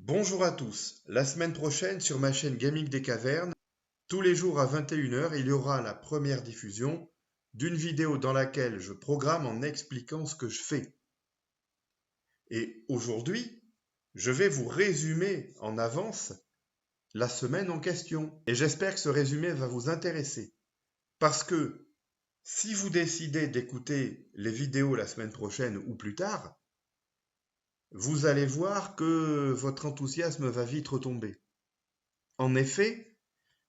Bonjour à tous. La semaine prochaine, sur ma chaîne Gaming des Cavernes, tous les jours à 21 heures, il y aura la première diffusion d'une vidéo dans laquelle je programme en expliquant ce que je fais. Et aujourd'hui, je vais vous résumer en avance la semaine en question. Et j'espère que ce résumé va vous intéresser. Parce que si vous décidez d'écouter les vidéos la semaine prochaine ou plus tard, vous allez voir que votre enthousiasme va vite retomber. En effet,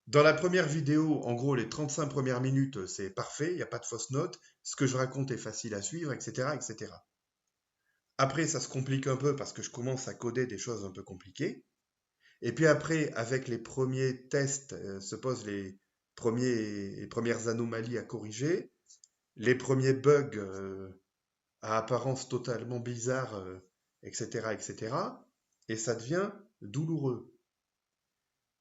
dans la première vidéo, en gros, les 35 premières minutes, c'est parfait, il n'y a pas de fausses notes, ce que je raconte est facile à suivre, etc., etc. Après, ça se complique un peu parce que je commence à coder des choses un peu compliquées. Et puis après, avec les premiers tests, se posent les premières anomalies à corriger, les premiers bugs à apparence totalement bizarre, etc., etc. Et ça devient douloureux.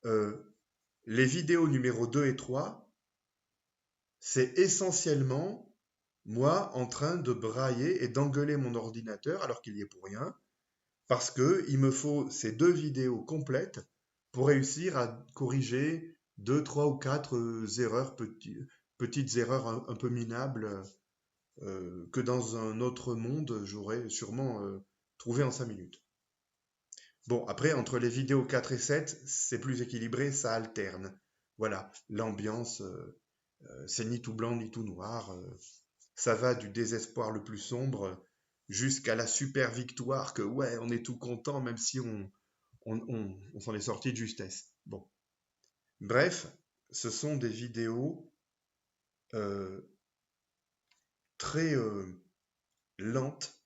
Les vidéos numéro 2 et 3, c'est essentiellement moi en train de brailler et d'engueuler mon ordinateur alors qu'il y est pour rien, parce que il me faut ces deux vidéos complètes pour réussir à corriger deux, trois ou quatre erreurs, petites erreurs un peu minables que dans un autre monde j'aurais sûrement trouvé en 5 minutes. Bon, après, entre les vidéos 4 et 7, c'est plus équilibré, ça alterne. Voilà, l'ambiance, c'est ni tout blanc ni tout noir. Ça va du désespoir le plus sombre jusqu'à la super victoire que ouais, on est tout content même si on s'en est sorti de justesse. Bon. Bref, ce sont des vidéos euh, très lentes,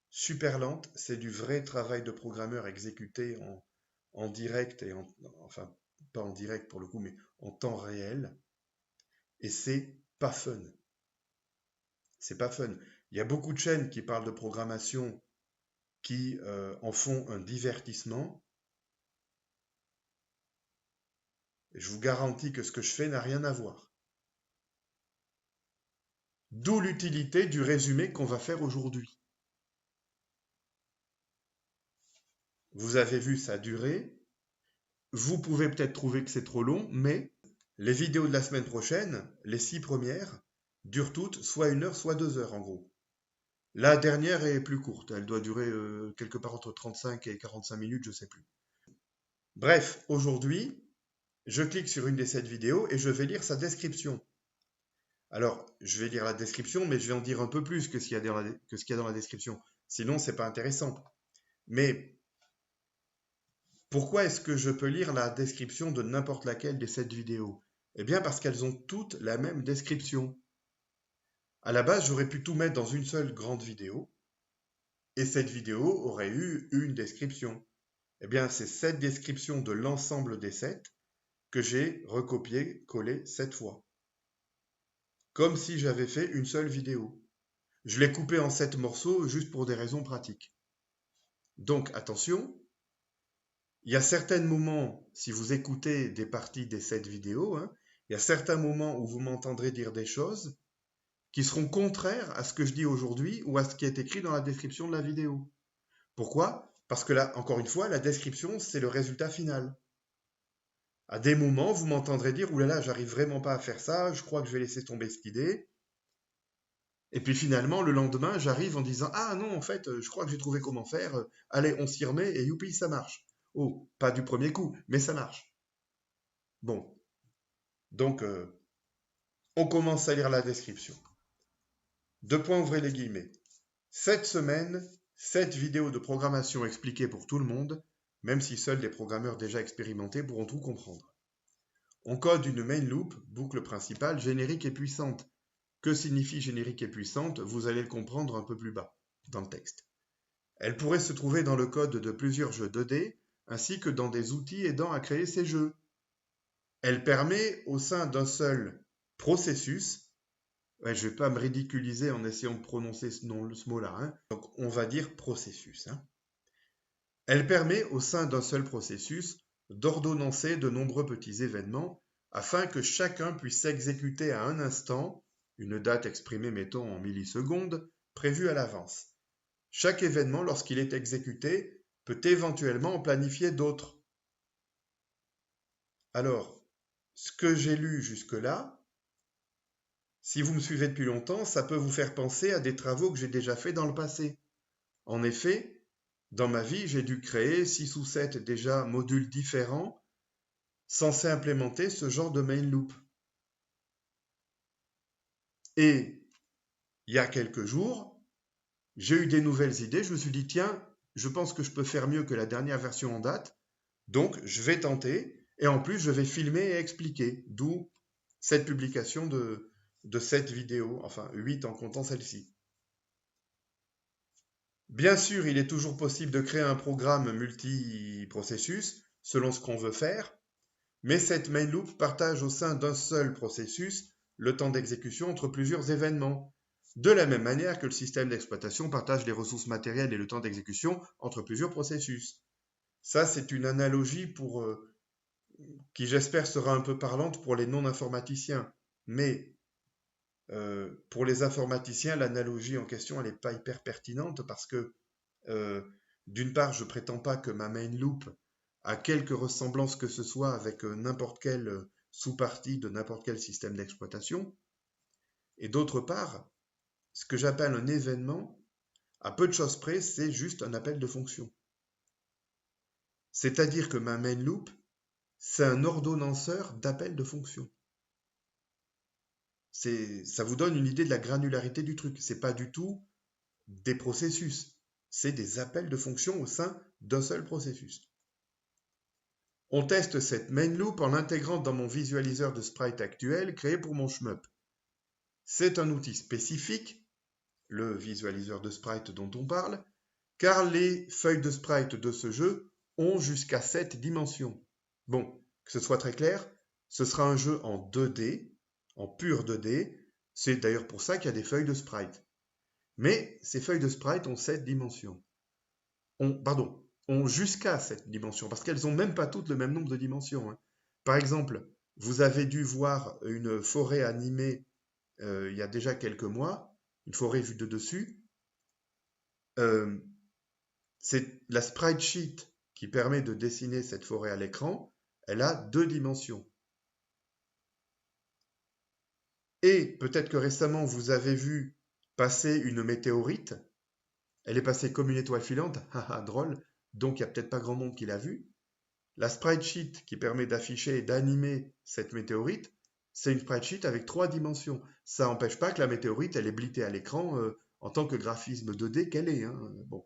super lentes. C'est du vrai travail de programmeur exécuté en direct enfin, pas en direct pour le coup, mais en temps réel. Et c'est pas fun. C'est pas fun. Il y a beaucoup de chaînes qui parlent de programmation qui en font un divertissement. Je vous garantis que ce que je fais n'a rien à voir. D'où l'utilité du résumé qu'on va faire aujourd'hui. Vous avez vu sa durée. Vous pouvez peut-être trouver que c'est trop long, mais les vidéos de la semaine prochaine, les 6 premières, durent toutes soit 1 heure, soit 2 heures en gros. La dernière est plus courte. Elle doit durer quelque part entre 35 et 45 minutes, je ne sais plus. Bref, aujourd'hui, je clique sur une des 7 vidéos et je vais lire sa description. Alors, je vais lire la description, mais je vais en dire un peu plus que ce qu'il y a dans la description. Sinon, c'est pas intéressant. Mais pourquoi est-ce que je peux lire la description de n'importe laquelle des 7 vidéos? Eh bien, parce qu'elles ont toutes la même description. À la base, j'aurais pu tout mettre dans une seule grande vidéo, et cette vidéo aurait eu une description. Eh bien, c'est cette description de l'ensemble des 7 que j'ai recopié, collé 7 fois. Comme si j'avais fait une seule vidéo. Je l'ai coupé en 7 morceaux juste pour des raisons pratiques. Donc attention, il y a certains moments, si vous écoutez des parties des 7 vidéos, hein, il y a certains moments où vous m'entendrez dire des choses qui seront contraires à ce que je dis aujourd'hui ou à ce qui est écrit dans la description de la vidéo. Pourquoi? Parce que là, encore une fois, la description, c'est le résultat final. À des moments, vous m'entendrez dire, oulala, j'arrive vraiment pas à faire ça, je crois que je vais laisser tomber cette idée. Et puis finalement, le lendemain, j'arrive en disant, ah non, en fait, je crois que j'ai trouvé comment faire, allez, on s'y remet et youpi, ça marche. Oh, pas du premier coup, mais ça marche. Bon, donc on commence à lire la description. Deux points, ouvrez les guillemets. Cette semaine, 7 vidéos de programmation expliquées pour tout le monde, même si seuls des programmeurs déjà expérimentés pourront tout comprendre. On code une main loop, boucle principale, générique et puissante. Que signifie générique et puissante? Vous allez le comprendre un peu plus bas dans le texte. Elle pourrait se trouver dans le code de plusieurs jeux 2D, ainsi que dans des outils aidant à créer ces jeux. Elle permet, au sein d'un seul processus, ouais, je ne vais pas me ridiculiser en essayant de prononcer ce mot-là, hein, donc on va dire processus. Hein. Elle permet, au sein d'un seul processus, d'ordonnancer de nombreux petits événements afin que chacun puisse s'exécuter à un instant, une date exprimée mettons en millisecondes, prévue à l'avance. Chaque événement, lorsqu'il est exécuté, peut éventuellement en planifier d'autres. Alors, ce que j'ai lu jusque-là, si vous me suivez depuis longtemps, ça peut vous faire penser à des travaux que j'ai déjà faits dans le passé. En effet, dans ma vie, j'ai dû créer 6 ou 7 déjà modules différents censés implémenter ce genre de main loop. Et il y a quelques jours, j'ai eu des nouvelles idées. Je me suis dit, tiens, je pense que je peux faire mieux que la dernière version en date. Donc, je vais tenter. Et en plus, je vais filmer et expliquer. D'où cette publication de 7 vidéos, enfin 8 en comptant celle-ci. Bien sûr, il est toujours possible de créer un programme multiprocessus selon ce qu'on veut faire, mais cette main loop partage au sein d'un seul processus le temps d'exécution entre plusieurs événements, de la même manière que le système d'exploitation partage les ressources matérielles et le temps d'exécution entre plusieurs processus. Ça, c'est une analogie qui, j'espère, sera un peu parlante pour les non-informaticiens. Mais pour les informaticiens, l'analogie en question, elle n'est pas hyper pertinente parce que, euh, d'une part, je prétends pas que ma main loop a quelque ressemblance que ce soit avec n'importe quelle sous-partie de n'importe quel système d'exploitation. Et d'autre part, ce que j'appelle un événement, à peu de choses près, c'est juste un appel de fonction. C'est-à-dire que ma main loop, c'est un ordonnanceur d'appel de fonction. Ça vous donne une idée de la granularité du truc. C'est pas du tout des processus, c'est des appels de fonction au sein d'un seul processus. On teste cette main loop en l'intégrant dans mon visualiseur de sprite actuel créé pour mon shmup. C'est un outil spécifique, le visualiseur de sprite dont on parle, car les feuilles de sprite de ce jeu ont jusqu'à 7 dimensions. Bon, que ce soit très clair, ce sera un jeu en 2D, en pur 2D, c'est d'ailleurs pour ça qu'il y a des feuilles de sprite. Mais ces feuilles de sprite ont 7 dimensions. Ont jusqu'à 7 dimensions, parce qu'elles n'ont même pas toutes le même nombre de dimensions. Hein. Par exemple, vous avez dû voir une forêt animée il y a déjà quelques mois, une forêt vue de dessus. C'est la sprite sheet qui permet de dessiner cette forêt à l'écran, elle a 2 dimensions. Et peut-être que récemment vous avez vu passer une météorite. Elle est passée comme une étoile filante, haha, drôle, donc il n'y a peut-être pas grand monde qui l'a vue. La sprite sheet qui permet d'afficher et d'animer cette météorite, c'est une sprite sheet avec 3 dimensions. Ça n'empêche pas que la météorite, elle est blittée à l'écran en tant que graphisme 2D qu'elle est. Hein. Bon.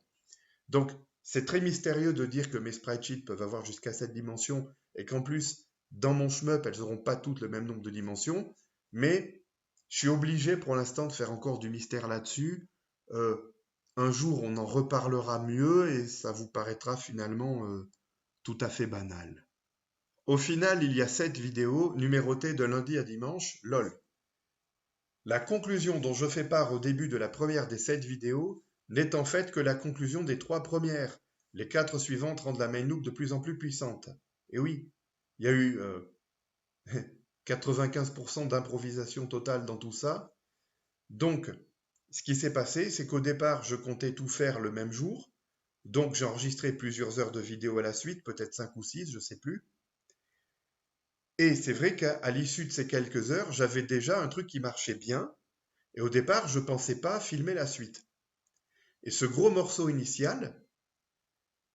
Donc, c'est très mystérieux de dire que mes sprite sheets peuvent avoir jusqu'à 7 dimensions et qu'en plus, dans mon shmup, elles n'auront pas toutes le même nombre de dimensions. Mais je suis obligé pour l'instant de faire encore du mystère là-dessus. Un jour, on en reparlera mieux et ça vous paraîtra finalement tout à fait banal. Au final, il y a 7 vidéos numérotées de lundi à dimanche, lol. La conclusion dont je fais part au début de la première des 7 vidéos n'est en fait que la conclusion des 3 premières. Les 4 suivantes rendent la main loop de plus en plus puissante. Et oui, il y a eu 95% d'improvisation totale dans tout ça. Donc, ce qui s'est passé, c'est qu'au départ, je comptais tout faire le même jour. Donc, j'ai enregistré plusieurs heures de vidéo à la suite, peut-être 5 ou 6, je ne sais plus. Et c'est vrai qu'à l'issue de ces quelques heures, j'avais déjà un truc qui marchait bien. Et au départ, je ne pensais pas filmer la suite. Et ce gros morceau initial,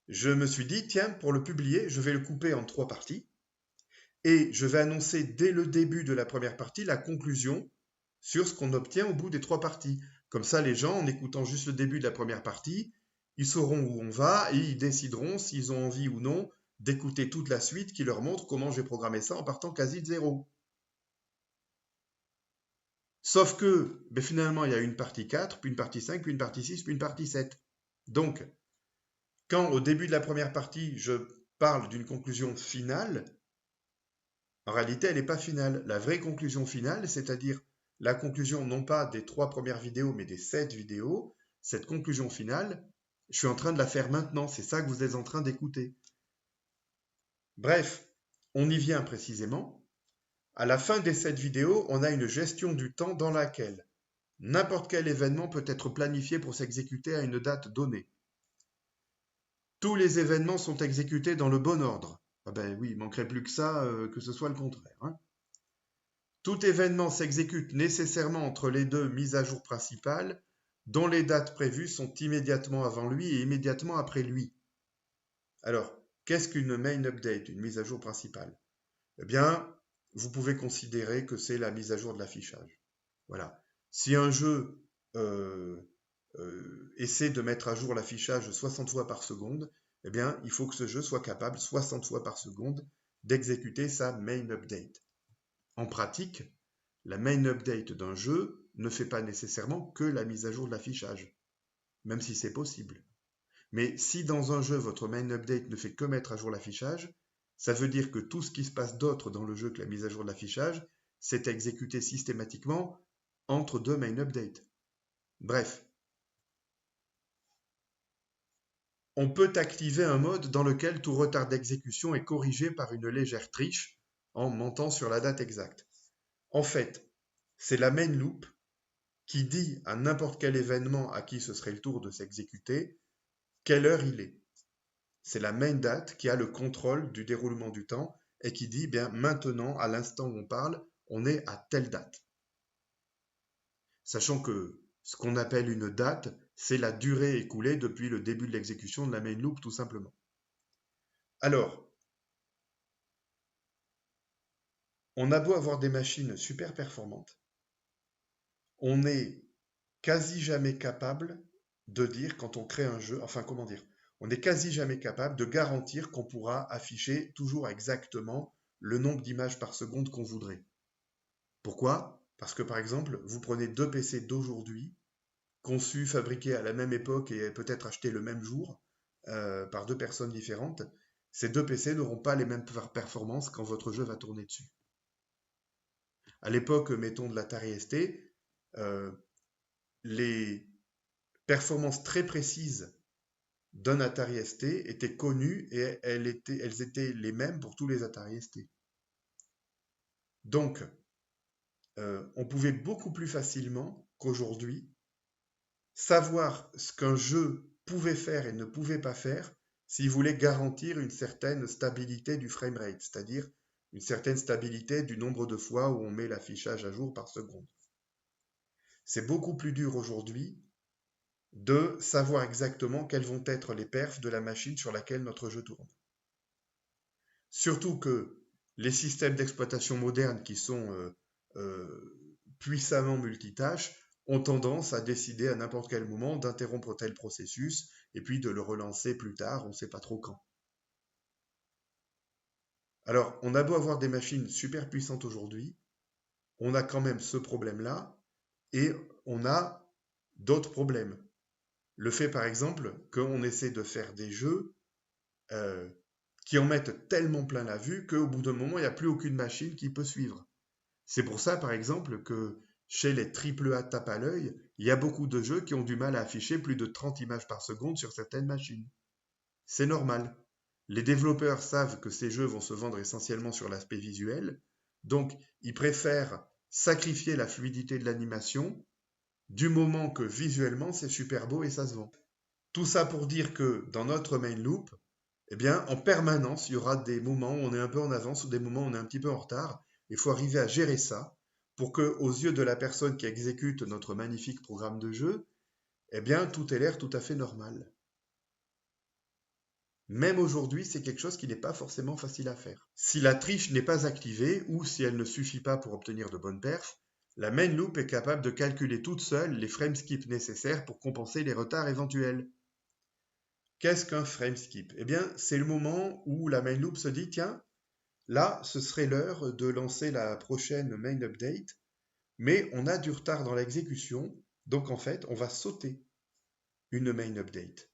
je me suis dit, tiens, pour le publier, je vais le couper en 3 parties. Et je vais annoncer dès le début de la première partie la conclusion sur ce qu'on obtient au bout des 3 parties. Comme ça, les gens, en écoutant juste le début de la première partie, ils sauront où on va et ils décideront s'ils ont envie ou non d'écouter toute la suite qui leur montre comment j'ai programmé ça en partant quasi de zéro. Sauf que finalement, il y a une partie 4, puis une partie 5, puis une partie 6, puis une partie 7. Donc, quand au début de la première partie, je parle d'une conclusion finale, en réalité, elle n'est pas finale. La vraie conclusion finale, c'est-à-dire la conclusion non pas des 3 premières vidéos, mais des 7 vidéos, cette conclusion finale, je suis en train de la faire maintenant. C'est ça que vous êtes en train d'écouter. Bref, on y vient précisément. À la fin des 7 vidéos, on a une gestion du temps dans laquelle n'importe quel événement peut être planifié pour s'exécuter à une date donnée. tous les événements sont exécutés dans le bon ordre. Ah ben oui, il manquerait plus que ça, que ce soit le contraire, hein. Tout événement s'exécute nécessairement entre les deux mises à jour principales, dont les dates prévues sont immédiatement avant lui et immédiatement après lui. Alors, qu'est-ce qu'une main update, une mise à jour principale? Eh bien, vous pouvez considérer que c'est la mise à jour de l'affichage. Voilà. Si un jeu essaie de mettre à jour l'affichage 60 fois par seconde, eh bien, il faut que ce jeu soit capable 60 fois par seconde d'exécuter sa main update. En pratique, la main update d'un jeu ne fait pas nécessairement que la mise à jour de l'affichage, même si c'est possible. Mais si dans un jeu, votre main update ne fait que mettre à jour l'affichage, ça veut dire que tout ce qui se passe d'autre dans le jeu que la mise à jour de l'affichage, c'est exécuté systématiquement entre deux main updates. Bref, on peut activer un mode dans lequel tout retard d'exécution est corrigé par une légère triche en mentant sur la date exacte. En fait, c'est la main loop qui dit à n'importe quel événement à qui ce serait le tour de s'exécuter quelle heure il est. C'est la main date qui a le contrôle du déroulement du temps et qui dit, bien maintenant, à l'instant où on parle, on est à telle date. Sachant que ce qu'on appelle une date, c'est la durée écoulée depuis le début de l'exécution de la main loop, tout simplement. Alors, on a beau avoir des machines super performantes, on n'est quasi jamais capable de dire quand on crée un jeu, enfin comment dire, on n'est quasi jamais capable de garantir qu'on pourra afficher toujours exactement le nombre d'images par seconde qu'on voudrait. Pourquoi? Parce que par exemple, vous prenez deux PC d'aujourd'hui, conçus, fabriqués à la même époque et peut-être achetés le même jour par deux personnes différentes, ces deux PC n'auront pas les mêmes performances quand votre jeu va tourner dessus. À l'époque, mettons, de l'Atari ST, les performances très précises d'un Atari ST étaient connues et elles étaient les mêmes pour tous les Atari ST. Donc, on pouvait beaucoup plus facilement qu'aujourd'hui savoir ce qu'un jeu pouvait faire et ne pouvait pas faire s'il voulait garantir une certaine stabilité du framerate, c'est-à-dire une certaine stabilité du nombre de fois où on met l'affichage à jour par seconde. C'est beaucoup plus dur aujourd'hui de savoir exactement quels vont être les perfs de la machine sur laquelle notre jeu tourne. Surtout que les systèmes d'exploitation modernes qui sont puissamment multitâches ont tendance à décider à n'importe quel moment d'interrompre tel processus et puis de le relancer plus tard, on ne sait pas trop quand. Alors, on a beau avoir des machines super puissantes aujourd'hui, on a quand même ce problème-là et on a d'autres problèmes. Le fait, par exemple, qu'on essaie de faire des jeux qui en mettent tellement plein la vue qu'au bout d'un moment, il n'y a plus aucune machine qui peut suivre. C'est pour ça, par exemple, que chez les AAA tape à l'œil, il y a beaucoup de jeux qui ont du mal à afficher plus de 30 images par seconde sur certaines machines. C'est normal. Les développeurs savent que ces jeux vont se vendre essentiellement sur l'aspect visuel, donc ils préfèrent sacrifier la fluidité de l'animation du moment que visuellement c'est super beau et ça se vend. Tout ça pour dire que dans notre main loop, eh bien, en permanence, il y aura des moments où on est un peu en avance ou des moments où on est un petit peu en retard. Il faut arriver à gérer ça pour que, aux yeux de la personne qui exécute notre magnifique programme de jeu, eh bien, tout ait l'air tout à fait normal. Même aujourd'hui, c'est quelque chose qui n'est pas forcément facile à faire. Si la triche n'est pas activée ou si elle ne suffit pas pour obtenir de bonnes perfs, la main loop est capable de calculer toute seule les frame skips nécessaires pour compenser les retards éventuels. Qu'est-ce qu'un frame skip? Eh bien, c'est le moment où la main loop se dit, tiens, là, ce serait l'heure de lancer la prochaine main update, mais on a du retard dans l'exécution, donc en fait, on va sauter une main update.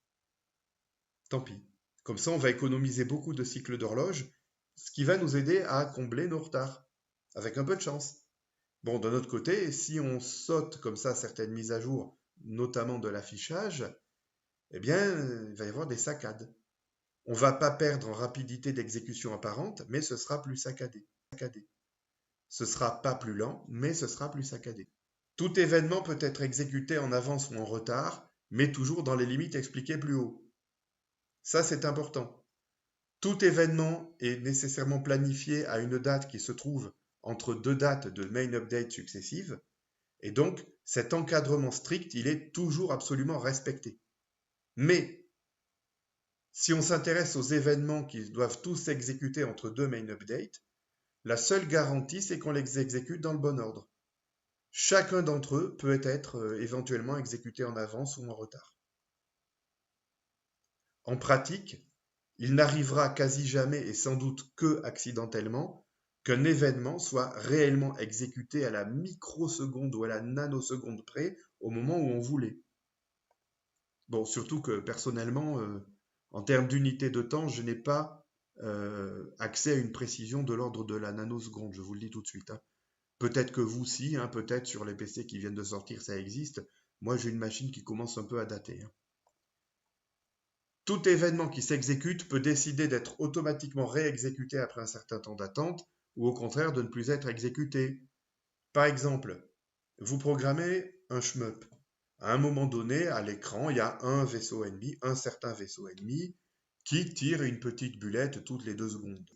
Tant pis. Comme ça, on va économiser beaucoup de cycles d'horloge, ce qui va nous aider à combler nos retards, avec un peu de chance. Bon, d'un autre côté, si on saute comme ça certaines mises à jour, notamment de l'affichage, eh bien, il va y avoir des saccades. On ne va pas perdre en rapidité d'exécution apparente, mais ce sera plus saccadé. Ce sera pas plus lent, mais ce sera plus saccadé. Tout événement peut être exécuté en avance ou en retard, mais toujours dans les limites expliquées plus haut. Ça, c'est important. Tout événement est nécessairement planifié à une date qui se trouve entre deux dates de main update successives, et donc cet encadrement strict, il est toujours absolument respecté. Mais si on s'intéresse aux événements qui doivent tous s'exécuter entre deux main updates, la seule garantie, c'est qu'on les exécute dans le bon ordre. Chacun d'entre eux peut être éventuellement exécuté en avance ou en retard. En pratique, il n'arrivera quasi jamais et sans doute que accidentellement qu'un événement soit réellement exécuté à la microseconde ou à la nanoseconde près au moment où on voulait. Bon, surtout que personnellement, en termes d'unité de temps, je n'ai pas accès à une précision de l'ordre de la nanoseconde, je vous le dis tout de suite, hein. Peut-être que vous aussi, hein, peut-être sur les PC qui viennent de sortir, ça existe. Moi, j'ai une machine qui commence un peu à dater, hein. Tout événement qui s'exécute peut décider d'être automatiquement réexécuté après un certain temps d'attente, ou au contraire de ne plus être exécuté. Par exemple, vous programmez un shmup. À un moment donné, à l'écran, il y a un vaisseau ennemi, un certain vaisseau ennemi, qui tire une petite bullette toutes les 2 secondes.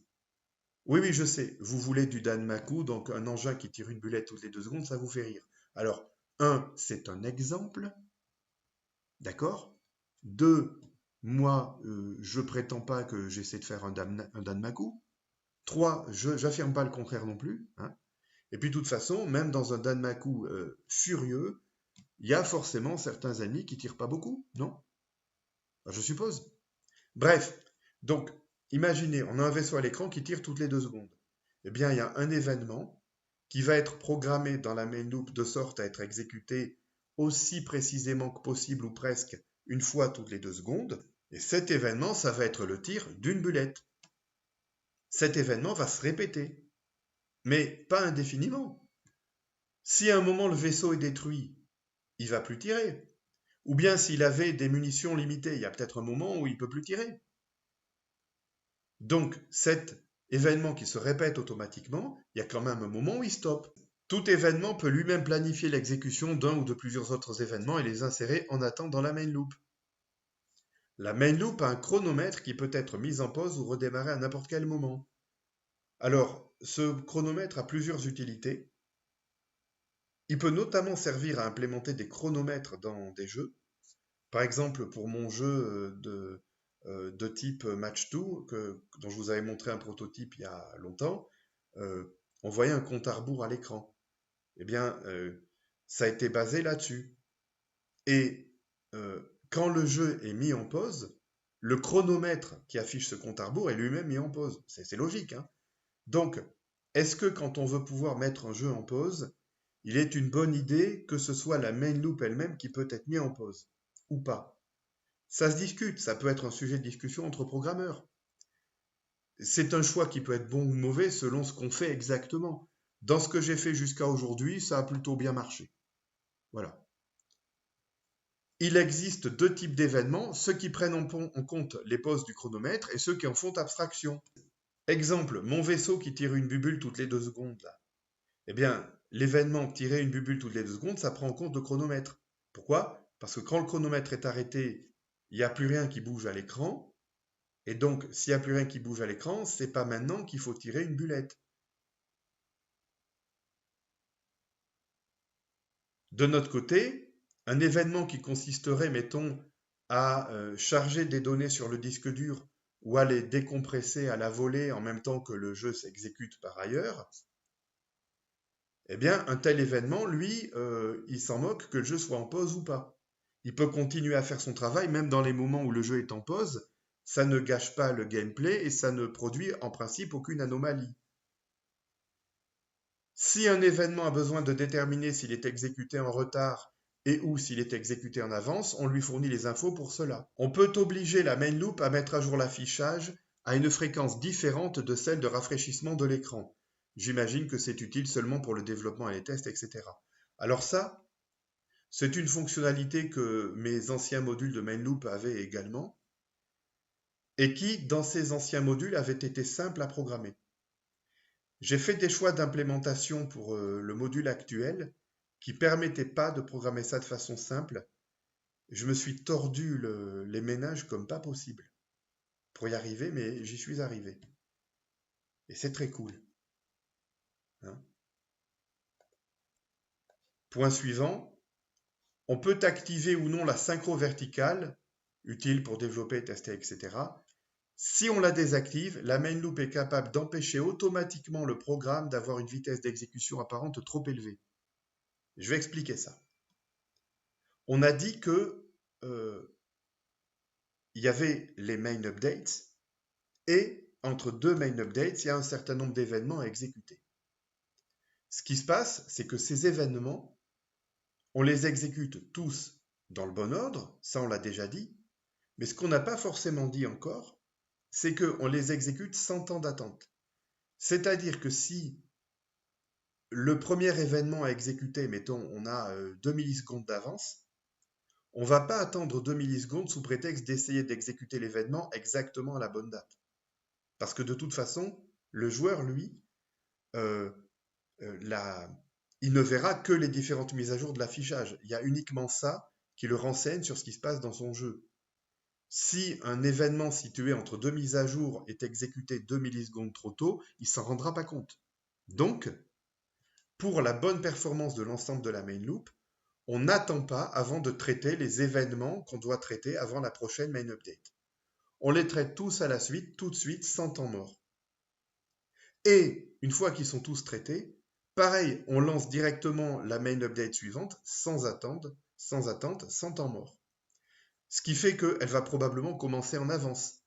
Oui, oui, je sais, vous voulez du Danmaku, donc un engin qui tire une bullette toutes les 2 secondes, ça vous fait rire. Alors, c'est un exemple, d'accord? 2, moi, je prétends pas que j'essaie de faire un Danmaku. 3, j'affirme pas le contraire non plus, hein. Et puis, de toute façon, même dans un Danmaku furieux, il y a forcément certains ennemis qui tirent pas beaucoup, non? Je suppose. Bref, donc, imaginez, on a un vaisseau à l'écran qui tire toutes les 2 secondes. Eh bien, il y a un événement qui va être programmé dans la main loop de sorte à être exécuté aussi précisément que possible ou presque une fois toutes les 2 secondes. Et cet événement, ça va être le tir d'une bullette. Cet événement va se répéter, mais pas indéfiniment. Si à un moment le vaisseau est détruit, il va plus tirer. Ou bien s'il avait des munitions limitées, il y a peut-être un moment où il peut plus tirer. Donc cet événement qui se répète automatiquement, il y a quand même un moment où il stoppe. Tout événement peut lui-même planifier l'exécution d'un ou de plusieurs autres événements et les insérer en attente dans la main loop. La main loop a un chronomètre qui peut être mis en pause ou redémarré à n'importe quel moment. Alors, ce chronomètre a plusieurs utilités. Il peut notamment servir à implémenter des chronomètres dans des jeux. Par exemple, pour mon jeu de type Match-2, dont je vous avais montré un prototype il y a longtemps, on voyait un compte à rebours à l'écran. Eh bien, ça a été basé là-dessus. Et quand le jeu est mis en pause, le chronomètre qui affiche ce compte à rebours est lui-même mis en pause. C'est logique, hein? Donc, est-ce que quand on veut pouvoir mettre un jeu en pause, il est une bonne idée que ce soit la main loop elle-même qui peut être mise en pause ou pas? Ça se discute, ça peut être un sujet de discussion entre programmeurs. C'est un choix qui peut être bon ou mauvais selon ce qu'on fait exactement. Dans ce que j'ai fait jusqu'à aujourd'hui, ça a plutôt bien marché. Voilà. Il existe 2 types d'événements, ceux qui prennent en compte les pauses du chronomètre et ceux qui en font abstraction. Exemple, mon vaisseau qui tire une bubule toutes les 2 secondes, là. Eh bien, l'événement tirer une bubule toutes les 2 secondes, ça prend en compte le chronomètre. Pourquoi? Parce que quand le chronomètre est arrêté, il n'y a plus rien qui bouge à l'écran. Et donc, s'il n'y a plus rien qui bouge à l'écran, c'est pas maintenant qu'il faut tirer une bullette. De notre côté, un événement qui consisterait, mettons, à charger des données sur le disque dur ou à les décompresser à la volée en même temps que le jeu s'exécute par ailleurs, eh bien, un tel événement, lui, il s'en moque que le jeu soit en pause ou pas. Il peut continuer à faire son travail même dans les moments où le jeu est en pause. Ça ne gâche pas le gameplay et ça ne produit en principe aucune anomalie. Si un événement a besoin de déterminer s'il est exécuté en retard et ou s'il est exécuté en avance, on lui fournit les infos pour cela. On peut obliger la main loop à mettre à jour l'affichage à une fréquence différente de celle de rafraîchissement de l'écran. J'imagine que c'est utile seulement pour le développement et les tests, etc. Alors ça, c'est une fonctionnalité que mes anciens modules de main loop avaient également et qui, dans ces anciens modules, avait été simple à programmer. J'ai fait des choix d'implémentation pour le module actuel qui ne permettaient pas de programmer ça de façon simple. Je me suis tordu les méninges comme pas possible. pour y arriver, mais j'y suis arrivé. Et c'est très cool. Hein. Point suivant, on peut activer ou non la synchro verticale, utile pour développer, tester, etc. Si on la désactive, la main loop est capable d'empêcher automatiquement le programme d'avoir une vitesse d'exécution apparente trop élevée. Je vais expliquer ça. On a dit que il y avait les main updates et entre deux main updates, il y a un certain nombre d'événements à exécuter. Ce qui se passe, c'est que ces événements, on les exécute tous dans le bon ordre, ça on l'a déjà dit, mais ce qu'on n'a pas forcément dit encore, c'est qu'on les exécute sans temps d'attente. C'est-à-dire que si le premier événement à exécuter, mettons, on a 2 millisecondes d'avance, on ne va pas attendre 2 millisecondes sous prétexte d'essayer d'exécuter l'événement exactement à la bonne date. Parce que de toute façon, le joueur, lui, il ne verra que les différentes mises à jour de l'affichage. Il y a uniquement ça qui le renseigne sur ce qui se passe dans son jeu. Si un événement situé entre deux mises à jour est exécuté 2 millisecondes trop tôt, il ne s'en rendra pas compte. Donc, pour la bonne performance de l'ensemble de la main loop, on n'attend pas avant de traiter les événements qu'on doit traiter avant la prochaine main update. On les traite tous à la suite, tout de suite, sans temps mort. Et une fois qu'ils sont tous traités, pareil, on lance directement la main update suivante sans attente, sans temps mort. Ce qui fait qu'elle va probablement commencer en avance.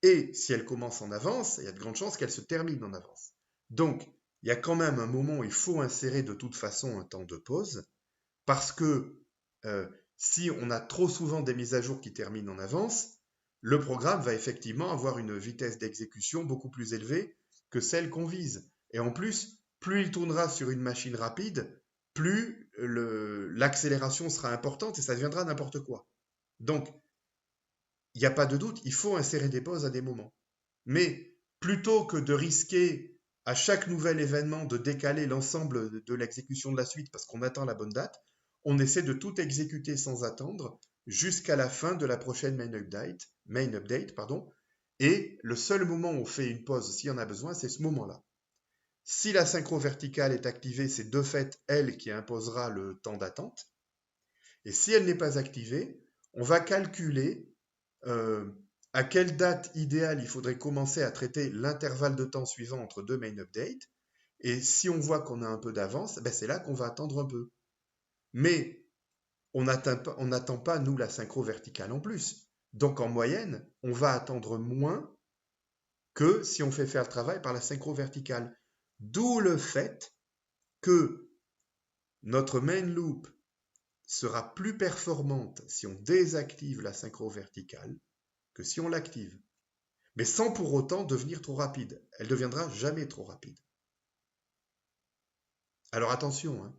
Et si elle commence en avance, il y a de grandes chances qu'elle se termine en avance. Donc, il y a quand même un moment où il faut insérer de toute façon un temps de pause, parce que si on a trop souvent des mises à jour qui terminent en avance, le programme va effectivement avoir une vitesse d'exécution beaucoup plus élevée que celle qu'on vise. Et en plus, plus il tournera sur une machine rapide, plus l'accélération sera importante et ça deviendra n'importe quoi. Donc, il n'y a pas de doute, il faut insérer des pauses à des moments. Mais plutôt que de risquer à chaque nouvel événement de décaler l'ensemble de l'exécution de la suite parce qu'on attend la bonne date, on essaie de tout exécuter sans attendre jusqu'à la fin de la prochaine main update, et le seul moment où on fait une pause s'il y en a besoin, c'est ce moment-là. Si la synchro verticale est activée, c'est de fait elle qui imposera le temps d'attente. Et si elle n'est pas activée, on va calculer à quelle date idéale il faudrait commencer à traiter l'intervalle de temps suivant entre deux main updates. Et si on voit qu'on a un peu d'avance, ben c'est là qu'on va attendre un peu. Mais on n'attend pas, nous, la synchro verticale en plus. Donc en moyenne, on va attendre moins que si on fait faire le travail par la synchro verticale. D'où le fait que notre main loop sera plus performante si on désactive la synchro verticale que si on l'active. Mais sans pour autant devenir trop rapide. Elle ne deviendra jamais trop rapide. Alors attention,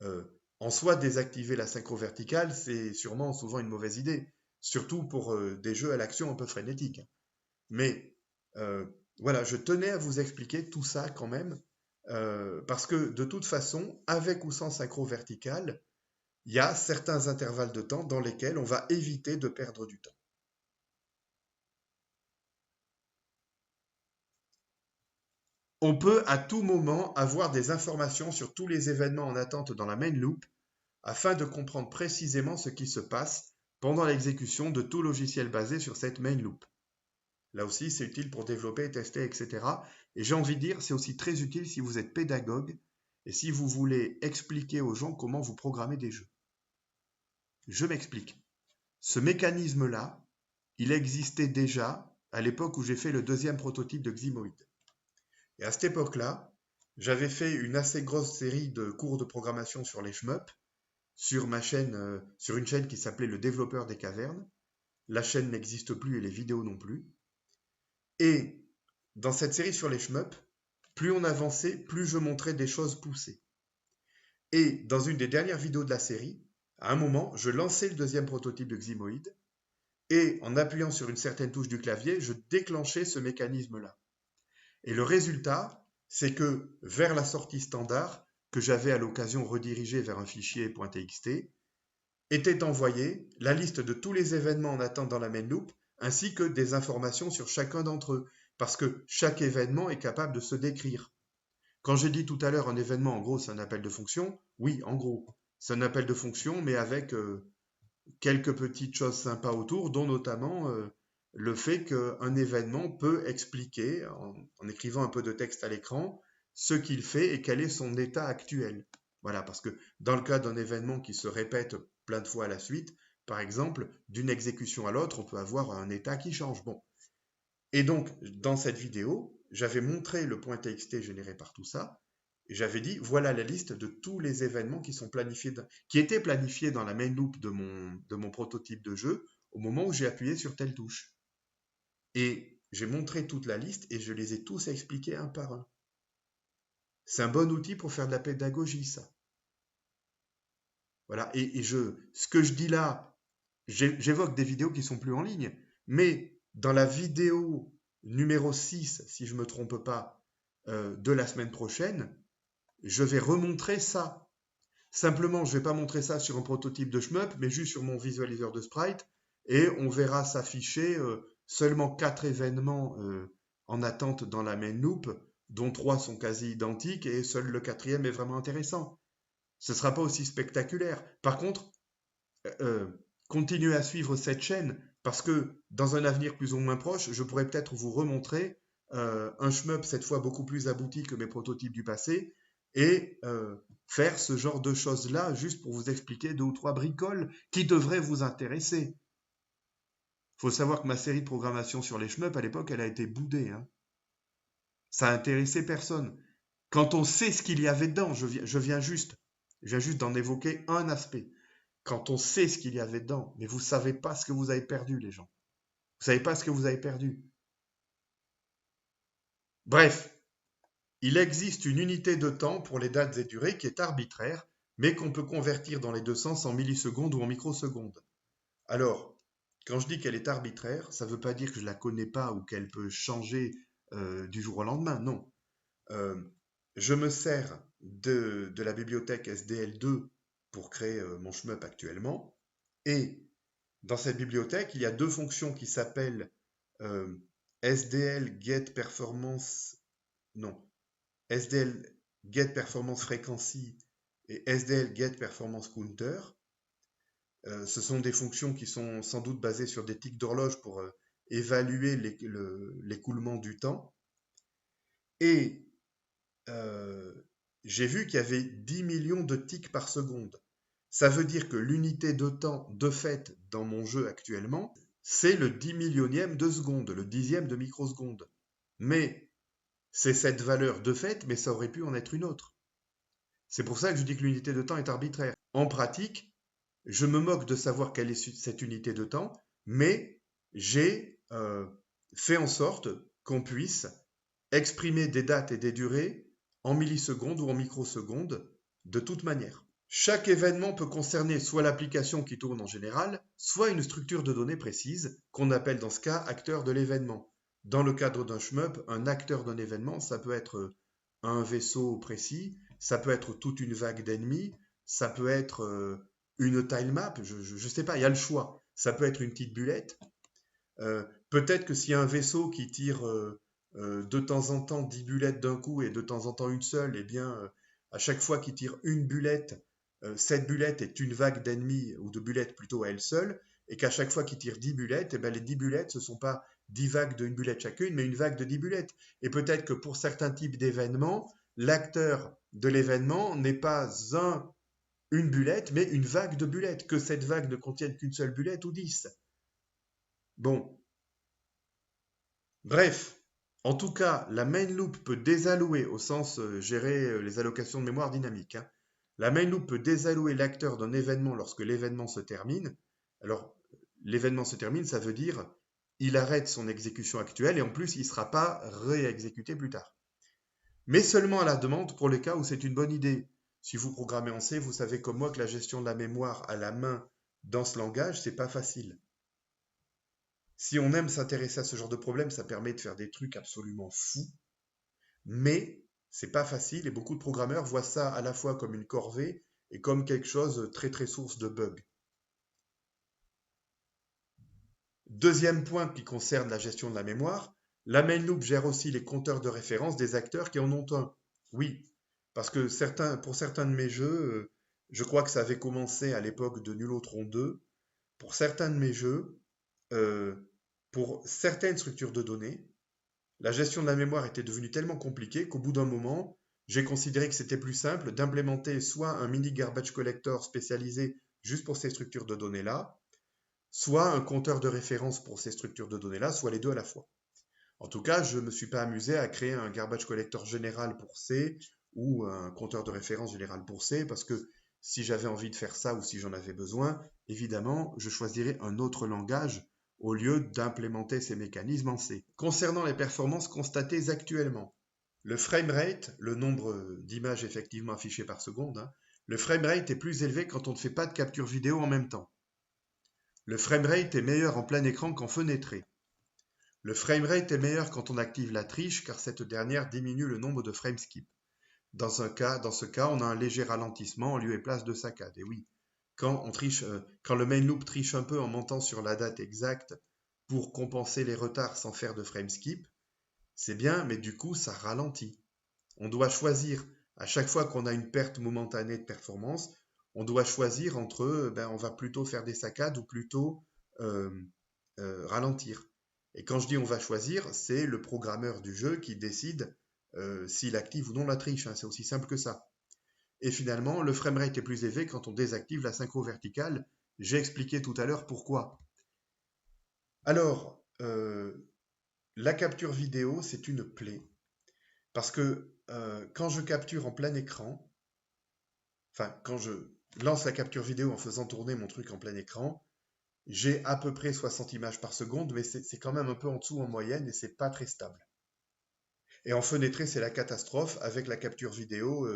hein, en soi, désactiver la synchro verticale, c'est sûrement souvent une mauvaise idée, surtout pour des jeux à l'action un peu frénétiques. Mais voilà, je tenais à vous expliquer tout ça quand même, parce que de toute façon, avec ou sans synchro verticale, il y a certains intervalles de temps dans lesquels on va éviter de perdre du temps. On peut à tout moment avoir des informations sur tous les événements en attente dans la main loop afin de comprendre précisément ce qui se passe pendant l'exécution de tout logiciel basé sur cette main loop. Là aussi, c'est utile pour développer, tester, etc. Et j'ai envie de dire, c'est aussi très utile si vous êtes pédagogue et si vous voulez expliquer aux gens comment vous programmez des jeux. Je m'explique. Ce mécanisme-là, il existait déjà à l'époque où j'ai fait le deuxième prototype de Ximoid. Et à cette époque-là, j'avais fait une assez grosse série de cours de programmation sur les shmups sur ma chaîne, sur une chaîne qui s'appelait Le Développeur des Cavernes. La chaîne n'existe plus et les vidéos non plus. Et dans cette série sur les shmups, plus on avançait, plus je montrais des choses poussées. Et dans une des dernières vidéos de la série, à un moment, je lançais le deuxième prototype de Ximoid et en appuyant sur une certaine touche du clavier, je déclenchais ce mécanisme-là. Et le résultat, c'est que vers la sortie standard, que j'avais à l'occasion redirigée vers un fichier .txt, était envoyée la liste de tous les événements en attente dans la main loop, ainsi que des informations sur chacun d'entre eux, parce que chaque événement est capable de se décrire. Quand j'ai dit tout à l'heure un événement, en gros, c'est un appel de fonction, oui, en gros, c'est un appel de fonction, mais avec quelques petites choses sympas autour, dont notamment le fait qu'un événement peut expliquer, en écrivant un peu de texte à l'écran, ce qu'il fait et quel est son état actuel. Voilà, parce que dans le cas d'un événement qui se répète plein de fois à la suite, par exemple, d'une exécution à l'autre, on peut avoir un état qui change. Bon. Et donc, dans cette vidéo, j'avais montré le point TXT généré par tout ça, et j'avais dit, voilà la liste de tous les événements qui sont planifiés, qui étaient planifiés dans la main loop de mon prototype de jeu au moment où j'ai appuyé sur telle touche. Et j'ai montré toute la liste et je les ai tous expliqués un par un. C'est un bon outil pour faire de la pédagogie, ça. Voilà. Et ce que je dis là, j'évoque des vidéos qui sont plus en ligne, mais dans la vidéo numéro 6, si je ne me trompe pas, de la semaine prochaine, je vais remontrer ça. Simplement, je ne vais pas montrer ça sur un prototype de shmup, mais juste sur mon visualiseur de sprite, et on verra s'afficher seulement 4 événements en attente dans la main loop, dont 3 sont quasi identiques, et seul le 4e est vraiment intéressant. Ce ne sera pas aussi spectaculaire. Par contre, continuez à suivre cette chaîne, parce que dans un avenir plus ou moins proche, je pourrais peut-être vous remontrer un shmup cette fois beaucoup plus abouti que mes prototypes du passé, et faire ce genre de choses-là juste pour vous expliquer 2 ou 3 bricoles qui devraient vous intéresser. Il faut savoir que ma série de programmation sur les shmups, à l'époque, elle a été boudée. Hein. Ça a intéressé personne. Quand on sait ce qu'il y avait dedans, je viens juste d'en évoquer un aspect. Quand on sait ce qu'il y avait dedans, mais vous ne savez pas ce que vous avez perdu, les gens. Vous ne savez pas ce que vous avez perdu. Bref, il existe une unité de temps pour les dates et durées qui est arbitraire, mais qu'on peut convertir dans les deux sens en millisecondes ou en microsecondes. Alors, quand je dis qu'elle est arbitraire, ça ne veut pas dire que je ne la connais pas ou qu'elle peut changer du jour au lendemain, non. Je me sers de la bibliothèque SDL2 pour créer mon shmup actuellement, et dans cette bibliothèque, il y a 2 fonctions qui s'appellent SDL get performance, non, SDL get performance frequency et SDL get performance counter. Ce sont des fonctions qui sont sans doute basées sur des tics d'horloge pour évaluer l'écoulement du temps. Et j'ai vu qu'il y avait 10 millions de tics par seconde. Ça veut dire que l'unité de temps de fait dans mon jeu actuellement, c'est le 10 millionième de seconde, le 10e de microseconde. Mais c'est cette valeur de fait, mais ça aurait pu en être une autre. C'est pour ça que je dis que l'unité de temps est arbitraire. En pratique, je me moque de savoir quelle est cette unité de temps, mais j'ai fait en sorte qu'on puisse exprimer des dates et des durées en millisecondes ou en microsecondes de toute manière. Chaque événement peut concerner soit l'application qui tourne en général, soit une structure de données précise, qu'on appelle dans ce cas acteur de l'événement. Dans le cadre d'un shmup, un acteur d'un événement, ça peut être un vaisseau précis, ça peut être toute une vague d'ennemis, ça peut être une tile map, je ne sais pas, il y a le choix. Ça peut être une petite bullette. Peut-être que s'il y a un vaisseau qui tire de temps en temps 10 bullettes d'un coup et de temps en temps une seule, eh bien, à chaque fois qu'il tire une bullette, cette bullette est une vague d'ennemis, ou de bullettes plutôt à elle seule, et qu'à chaque fois qu'il tire 10 bullettes, eh bien, les 10 bullettes, ce ne sont pas 10 vagues d'une bullette chacune, mais une vague de 10 bullettes. Et peut-être que pour certains types d'événements, l'acteur de l'événement n'est pas une bullette, mais une vague de bullettes, que cette vague ne contienne qu'une seule bullette ou 10. Bon. Bref, en tout cas, la main loop peut désallouer, au sens gérer les allocations de mémoire dynamique. Hein. La main loop peut désallouer l'acteur d'un événement lorsque l'événement se termine. Alors, l'événement se termine, ça veut dire il arrête son exécution actuelle et en plus, il ne sera pas réexécuté plus tard. Mais seulement à la demande pour les cas où c'est une bonne idée. Si vous programmez en C, vous savez comme moi que la gestion de la mémoire à la main dans ce langage, c'est pas facile. Si on aime s'intéresser à ce genre de problème, ça permet de faire des trucs absolument fous, mais c'est pas facile et beaucoup de programmeurs voient ça à la fois comme une corvée et comme quelque chose très très source de bugs. Deuxième point qui concerne la gestion de la mémoire, la main loop gère aussi les compteurs de référence des acteurs qui en ont un. Oui, parce que pour certains de mes jeux, je crois que ça avait commencé à l'époque de Nulotron 2, pour certains de mes jeux, euh, pour certaines structures de données, la gestion de la mémoire était devenue tellement compliquée qu'au bout d'un moment, j'ai considéré que c'était plus simple d'implémenter soit un mini garbage collector spécialisé juste pour ces structures de données-là, soit un compteur de référence pour ces structures de données-là, soit les deux à la fois. En tout cas, je ne me suis pas amusé à créer un garbage collector général pour C ou un compteur de référence général pour C, parce que si j'avais envie de faire ça ou si j'en avais besoin, évidemment, je choisirais un autre langage au lieu d'implémenter ces mécanismes en C. Concernant les performances constatées actuellement, le framerate, le nombre d'images effectivement affichées par seconde, le framerate est plus élevé quand on ne fait pas de capture vidéo en même temps. Le framerate est meilleur en plein écran qu'en fenêtré. Le framerate est meilleur quand on active la triche car cette dernière diminue le nombre de frame skip. Dans ce cas, on a un léger ralentissement en lieu et place de saccade. Et oui, quand le main loop triche un peu en montant sur la date exacte pour compenser les retards sans faire de frame skip, c'est bien, mais du coup, ça ralentit. On doit choisir, à chaque fois qu'on a une perte momentanée de performance, on doit choisir entre, on va plutôt faire des saccades ou plutôt euh, ralentir. Et quand je dis on va choisir, c'est le programmeur du jeu qui décide s'il active ou non la triche. C'est aussi simple que ça. Et finalement, le framerate est plus élevé quand on désactive la synchro verticale. J'ai expliqué tout à l'heure pourquoi. Alors, la capture vidéo, c'est une plaie. Parce que quand je capture en plein écran, quand je lance la capture vidéo en faisant tourner mon truc en plein écran, j'ai à peu près 60 images par seconde, mais c'est quand même un peu en dessous en moyenne et c'est pas très stable. Et en fenêtré, c'est la catastrophe. Avec la capture vidéo,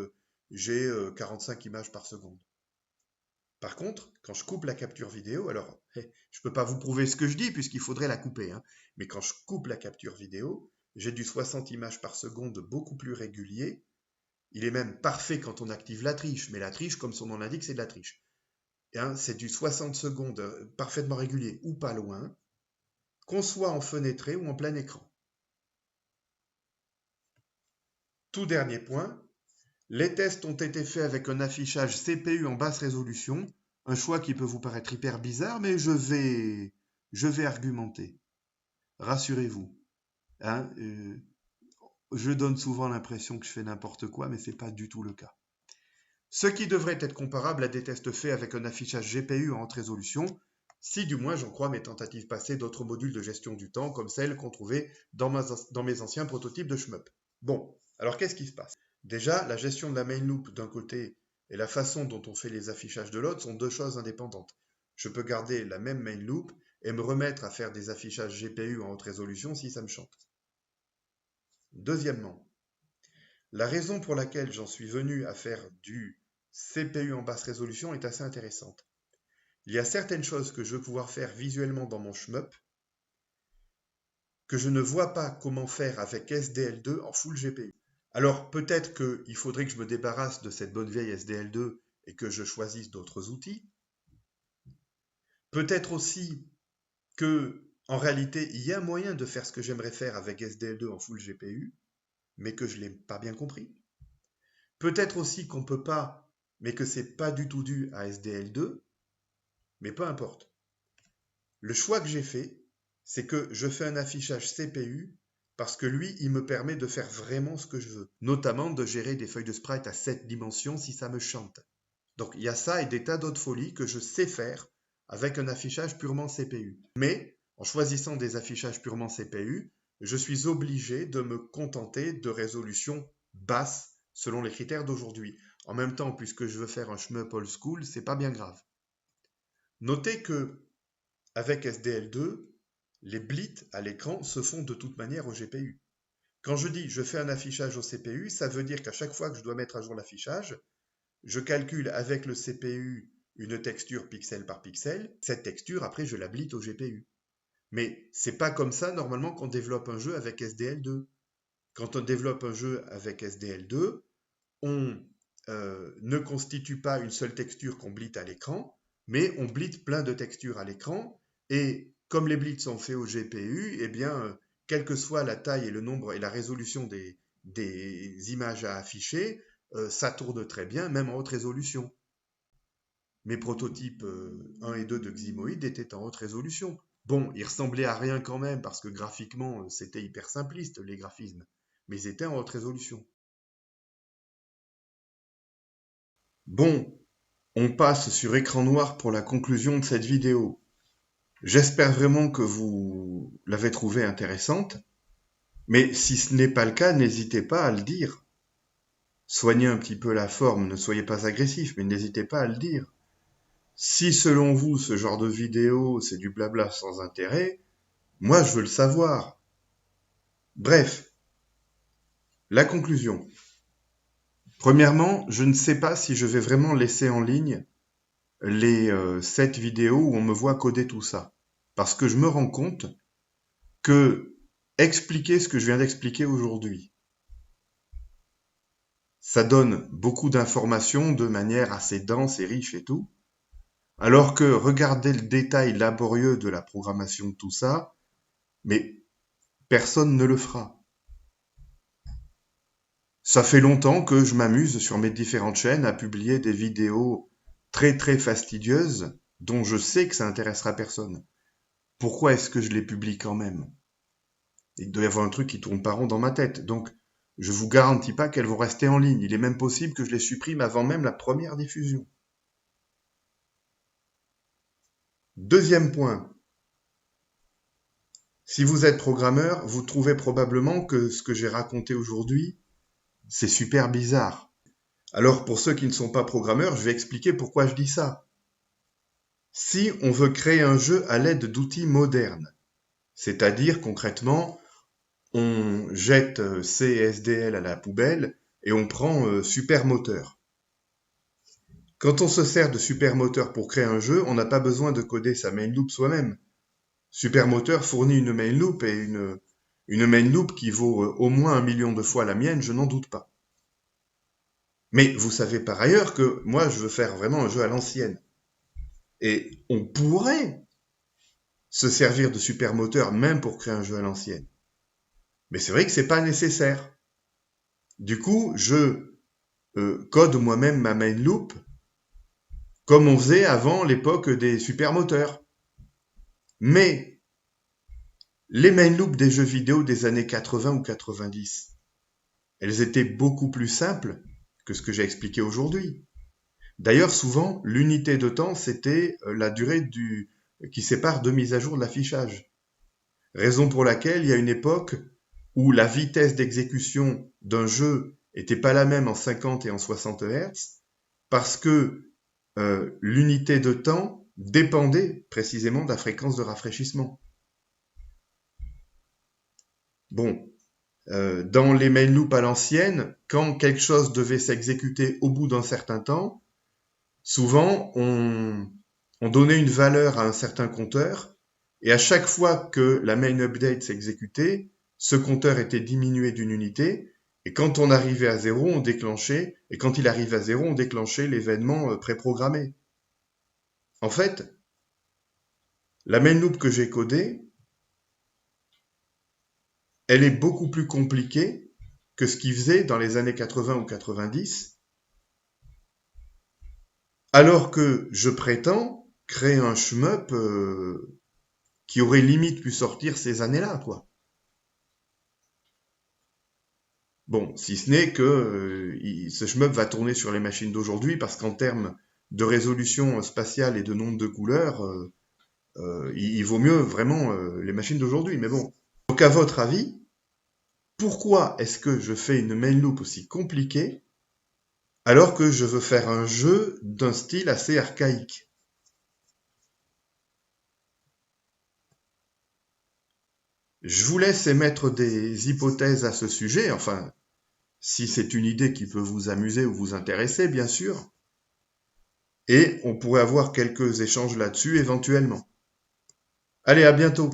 j'ai 45 images par seconde. Par contre, quand je coupe la capture vidéo, alors je ne peux pas vous prouver ce que je dis puisqu'il faudrait la couper, mais quand je coupe la capture vidéo, j'ai du 60 images par seconde beaucoup plus régulier. Il est même parfait quand on active la triche, mais la triche, comme son nom l'indique, c'est de la triche. C'est du 60 secondes parfaitement régulier ou pas loin, qu'on soit en fenêtré ou en plein écran. Tout dernier point, les tests ont été faits avec un affichage CPU en basse résolution, un choix qui peut vous paraître hyper bizarre, mais je vais argumenter. Rassurez-vous. Je donne souvent l'impression que je fais n'importe quoi, mais ce n'est pas du tout le cas. Ce qui devrait être comparable à des tests faits avec un affichage GPU en haute résolution, si du moins j'en crois mes tentatives passées d'autres modules de gestion du temps, comme celles qu'on trouvait dans mes anciens prototypes de shmup. Bon, alors qu'est-ce qui se passe? Déjà, la gestion de la main loop d'un côté et la façon dont on fait les affichages de l'autre sont deux choses indépendantes. Je peux garder la même main loop et me remettre à faire des affichages GPU en haute résolution si ça me chante. Deuxièmement, la raison pour laquelle j'en suis venu à faire du CPU en basse résolution est assez intéressante. Il y a certaines choses que je veux pouvoir faire visuellement dans mon shmup que je ne vois pas comment faire avec SDL2 en full GPU. Alors peut-être qu'il faudrait que je me débarrasse de cette bonne vieille SDL2 et que je choisisse d'autres outils. Peut-être aussi que, en réalité, il y a moyen de faire ce que j'aimerais faire avec SDL2 en full GPU, mais que je ne l'ai pas bien compris. Peut-être aussi qu'on ne peut pas, mais que c'est pas du tout dû à SDL2, mais peu importe. Le choix que j'ai fait, c'est que je fais un affichage CPU parce que lui, il me permet de faire vraiment ce que je veux, notamment de gérer des feuilles de sprite à 7 dimensions si ça me chante. Donc il y a ça et des tas d'autres folies que je sais faire avec un affichage purement CPU. Mais en choisissant des affichages purement CPU, je suis obligé de me contenter de résolutions basses selon les critères d'aujourd'hui. En même temps, puisque je veux faire un shmup old school, c'est pas bien grave. Notez que avec SDL2, les blits à l'écran se font de toute manière au GPU. Quand je dis je fais un affichage au CPU, ça veut dire qu'à chaque fois que je dois mettre à jour l'affichage, je calcule avec le CPU une texture pixel par pixel. Cette texture, après, je la blit au GPU. Mais c'est pas comme ça normalement qu'on développe un jeu avec SDL2. Quand on développe un jeu avec SDL2, on ne constitue pas une seule texture qu'on blit à l'écran, mais on blit plein de textures à l'écran, et comme les blitz sont faits au GPU, eh bien, quelle que soit la taille et le nombre et la résolution des images à afficher, ça tourne très bien, même en haute résolution. Mes prototypes 1 et 2 de Ximoid étaient en haute résolution. Bon, ils ressemblaient à rien quand même, parce que graphiquement, c'était hyper simpliste, les graphismes, mais ils étaient en haute résolution. Bon, on passe sur écran noir pour la conclusion de cette vidéo. J'espère vraiment que vous l'avez trouvée intéressante, mais si ce n'est pas le cas, n'hésitez pas à le dire. Soignez un petit peu la forme, ne soyez pas agressif, mais n'hésitez pas à le dire. Si selon vous, ce genre de vidéo, c'est du blabla sans intérêt, moi je veux le savoir. Bref, la conclusion. Premièrement, je ne sais pas si je vais vraiment laisser en ligne les 7 vidéos où on me voit coder tout ça. Parce que je me rends compte que expliquer ce que je viens d'expliquer aujourd'hui, ça donne beaucoup d'informations de manière assez dense et riche et tout, alors que regarder le détail laborieux de la programmation de tout ça, mais personne ne le fera. Ça fait longtemps que je m'amuse sur mes différentes chaînes à publier des vidéos très très fastidieuses dont je sais que ça intéressera personne. Pourquoi est-ce que je les publie quand même? Il doit y avoir un truc qui tourne pas rond dans ma tête. Donc, je vous garantis pas qu'elles vont rester en ligne. Il est même possible que je les supprime avant même la première diffusion. Deuxième point. Si vous êtes programmeur, vous trouvez probablement que ce que j'ai raconté aujourd'hui, c'est super bizarre. Alors, pour ceux qui ne sont pas programmeurs, je vais expliquer pourquoi je dis ça. Si on veut créer un jeu à l'aide d'outils modernes, c'est-à-dire concrètement, on jette C et SDL à la poubelle et on prend Supermoteur. Quand on se sert de Supermoteur pour créer un jeu, on n'a pas besoin de coder sa main loop soi-même. Supermoteur fournit une main loop et une main loop qui vaut au moins 1 million de fois la mienne, je n'en doute pas. Mais vous savez par ailleurs que moi je veux faire vraiment un jeu à l'ancienne. Et on pourrait se servir de Supermoteur même pour créer un jeu à l'ancienne. Mais c'est vrai que c'est pas nécessaire. Du coup, je code moi-même ma main loop comme on faisait avant l'époque des supermoteurs. Mais les main loops des jeux vidéo des années 80 ou 90, elles étaient beaucoup plus simples que ce que j'ai expliqué aujourd'hui. D'ailleurs, souvent, l'unité de temps, c'était la durée qui sépare deux mises à jour de l'affichage. Raison pour laquelle il y a une époque où la vitesse d'exécution d'un jeu était pas la même en 50 et en 60 Hz, parce que l'unité de temps dépendait précisément de la fréquence de rafraîchissement. Bon, dans les main loops à l'ancienne, quand quelque chose devait s'exécuter au bout d'un certain temps, souvent on donnait une valeur à un certain compteur, et à chaque fois que la main update s'exécutait, ce compteur était diminué d'une unité, et quand on arrivait à zéro, on déclenchait, et quand il arrivait à zéro, on déclenchait l'événement préprogrammé. En fait, la main loop que j'ai codée, elle est beaucoup plus compliquée que ce qu'il faisait dans les années 80 ou 90, alors que je prétends créer un shmup qui aurait limite pu sortir ces années-là, quoi. Bon, si ce n'est que ce shmup va tourner sur les machines d'aujourd'hui, parce qu'en termes de résolution spatiale et de nombre de couleurs, il vaut mieux vraiment les machines d'aujourd'hui. Mais bon. Donc à votre avis, pourquoi est-ce que je fais une main loop aussi compliquée alors que je veux faire un jeu d'un style assez archaïque? Je vous laisse émettre des hypothèses à ce sujet, enfin, si c'est une idée qui peut vous amuser ou vous intéresser, bien sûr, et on pourrait avoir quelques échanges là-dessus éventuellement. Allez, à bientôt!